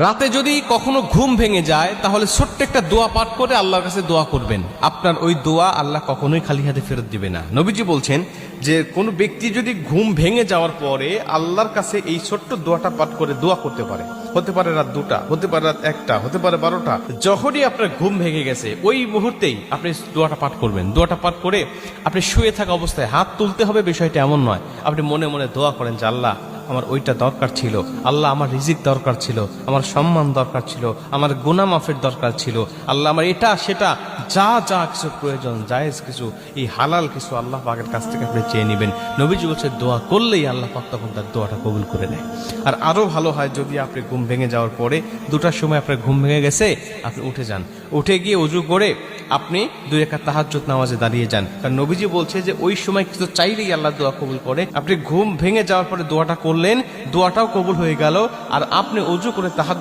রাতে যদি কখনো ঘুম ভেঙে যায় তাহলে ছোট্ট একটা দোয়া পাঠ করে আল্লাহর কাছে দোয়া করবেন। আপনার ওই দোয়া আল্লাহ কখনোই খালি হাতে ফেরত দিবে না। নবীজি বলছেন যে কোনো ব্যক্তি যদি ঘুম ভেঙে যাওয়ার পরে আল্লাহর কাছে এই ছোট্ট দোয়াটা পাঠ করে দোয়া করতে পারে, হতে পারে রাত 2টা, হতে পারে রাত 1টা, হতে পারে 12টা, যখনই আপনার ঘুম ভেঙে গেছে ওই মুহূর্তেই আপনি দোয়াটা পাঠ করবেন। দোয়াটা পাঠ করে আপনি শুয়ে থাকা অবস্থায় হাত তুলতে হবে, বিষয়টা এমন নয়। আপনি মনে মনে দোয়া করেন যে আল্লাহ আমার ওইটা দরকার ছিল, আল্লাহ আমার রিজিক দরকার ছিল, আমার সম্মান দরকার ছিল, আমার গুনাহ মাফের দরকার ছিল, আল্লাহ আমার এটা সেটা যা যা কিছু প্রয়োজন, জায়েজ কিছু, এই হালাল কিছু আল্লাহ পাকের কাছ থেকে আপনি চেয়ে নেবেন। নবীজি বলছে দোয়া করলেই আল্লাহ পাক তখন তার দোয়াটা কবুল করে নেয়। আর আরো ভালো হয় যদি আপনি ঘুম ভেঙে যাওয়ার পরে 2টার সময় আপনার ঘুম ভেঙে গেছে, আপনি উঠে যান, উঠে গিয়ে ওযু করে আপনি 2 রাকাত তাহাজ্জুদ নামাজে দাঁড়িয়ে যান। কারণ নবীজি বলছে যে ওই সময় কিছু চাইলেই আল্লাহ দোয়া কবুল করে। আপনি ঘুম ভেঙে যাওয়ার পরে দোয়াটা করলেন, দোয়াটাও কবুল হয়ে গেল, আর আপনি ওযু করে তাহাজ্জুদ